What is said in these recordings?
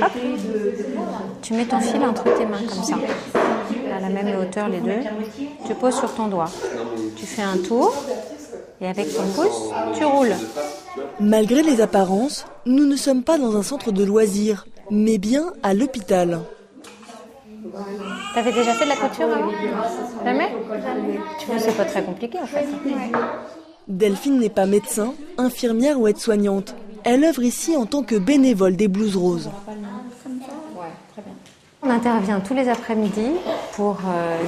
Hop. Tu mets ton fil entre tes mains comme ça, à la même hauteur les deux. Tu poses sur ton doigt. Tu fais un tour et avec ton pouce, tu roules. Malgré les apparences, nous ne sommes pas dans un centre de loisirs, mais bien à l'hôpital. T'avais déjà fait de la couture avant ? Jamais ? Tu vois, c'est pas très compliqué en fait. Delphine n'est pas médecin, infirmière ou aide-soignante. Elle œuvre ici en tant que bénévole des Blues Roses. On intervient tous les après-midi pour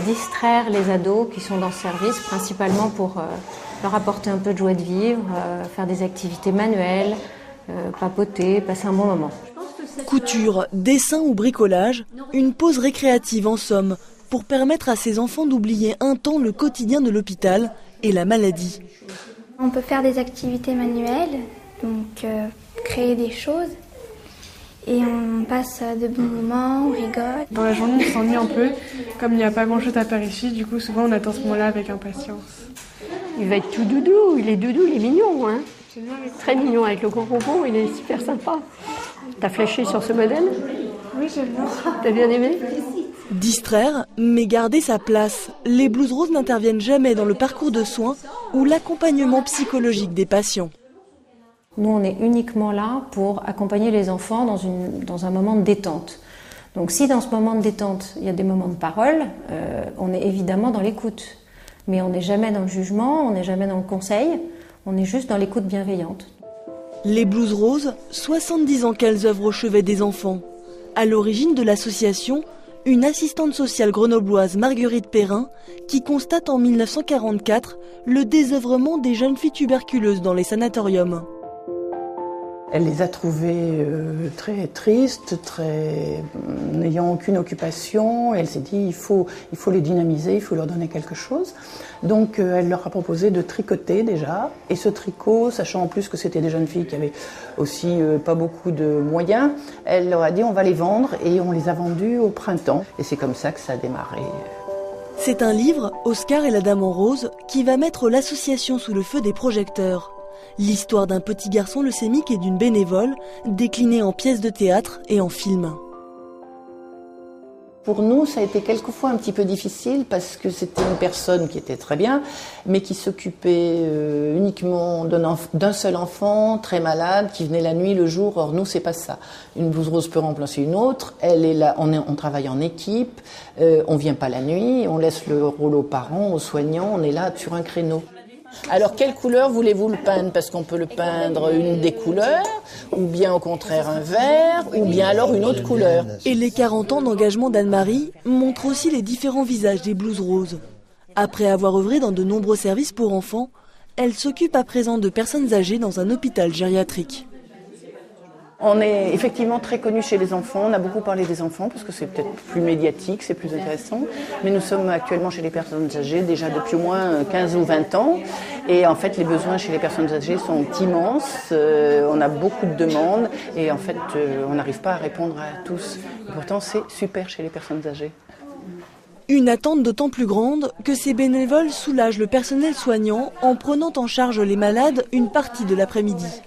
distraire les ados qui sont dans ce service, principalement pour leur apporter un peu de joie de vivre, faire des activités manuelles, papoter, passer un bon moment. Couture, dessin ou bricolage, une pause récréative en somme, pour permettre à ces enfants d'oublier un temps le quotidien de l'hôpital et la maladie. On peut faire des activités manuelles, donc créer des choses. Et on passe de bons moments, on rigole. Dans la journée, on s'ennuie un peu. Comme il n'y a pas grand-chose à faire ici, du coup, souvent, on attend ce moment-là avec impatience. Il va être tout doudou, il est mignon, hein. Très mignon avec le gros bonbon, il est super sympa. T'as flashé sur ce modèle ? Oui, j'aime bien. T'as bien aimé ? Distraire, mais garder sa place. Les Blues Roses n'interviennent jamais dans le parcours de soins ou l'accompagnement psychologique des patients. Nous, on est uniquement là pour accompagner les enfants dans un moment de détente. Donc si dans ce moment de détente, il y a des moments de parole, on est évidemment dans l'écoute. Mais on n'est jamais dans le jugement, on n'est jamais dans le conseil, on est juste dans l'écoute bienveillante. Les Blues Roses, 70 ans qu'elles œuvrent au chevet des enfants. À l'origine de l'association, une assistante sociale grenobloise, Marguerite Perrin, qui constate en 1944 le désœuvrement des jeunes filles tuberculeuses dans les sanatoriums. Elle les a trouvées très tristes, n'ayant aucune occupation. Elle s'est dit il faut les dynamiser, il faut leur donner quelque chose. Donc elle leur a proposé de tricoter déjà. Et ce tricot, sachant en plus que c'était des jeunes filles qui avaient aussi pas beaucoup de moyens, elle leur a dit on va les vendre et on les a vendus au printemps. Et c'est comme ça que ça a démarré. C'est un livre, Oscar et la Dame en Rose, qui va mettre l'association sous le feu des projecteurs. L'histoire d'un petit garçon leucémique et d'une bénévole, déclinée en pièces de théâtre et en film. Pour nous, ça a été quelquefois un petit peu difficile parce que c'était une personne qui était très bien, mais qui s'occupait uniquement d'un seul enfant, très malade, qui venait la nuit, le jour. Or, nous, c'est pas ça. Une blouse rose peut remplacer une autre. Elle est là, on travaille en équipe, on vient pas la nuit, on laisse le rôle aux parents, aux soignants, on est là sur un créneau. Alors, quelle couleur voulez-vous le peindre ? Parce qu'on peut le peindre une des couleurs, ou bien au contraire un vert, ou bien alors une autre couleur. Et les 40 ans d'engagement d'Anne-Marie montrent aussi les différents visages des Blues Roses. Après avoir œuvré dans de nombreux services pour enfants, elle s'occupe à présent de personnes âgées dans un hôpital gériatrique. On est effectivement très connus chez les enfants, on a beaucoup parlé des enfants parce que c'est peut-être plus médiatique, c'est plus intéressant. Mais nous sommes actuellement chez les personnes âgées déjà depuis au moins 15 ou 20 ans. Et en fait les besoins chez les personnes âgées sont immenses, on a beaucoup de demandes et en fait on n'arrive pas à répondre à tous. Et pourtant c'est super chez les personnes âgées. Une attente d'autant plus grande que ces bénévoles soulagent le personnel soignant en prenant en charge les malades une partie de l'après-midi.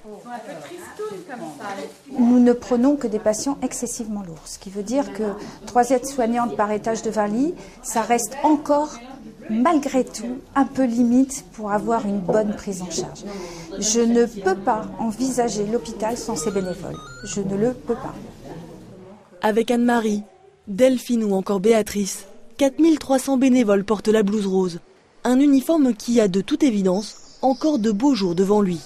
Nous ne prenons que des patients excessivement lourds, ce qui veut dire que 3 aides-soignantes par étage de 20 lits, ça reste encore, malgré tout, un peu limite pour avoir une bonne prise en charge. Je ne peux pas envisager l'hôpital sans ces bénévoles. Je ne le peux pas. Avec Anne-Marie, Delphine ou encore Béatrice, 4300 bénévoles portent la blouse rose. Un uniforme qui a de toute évidence encore de beaux jours devant lui.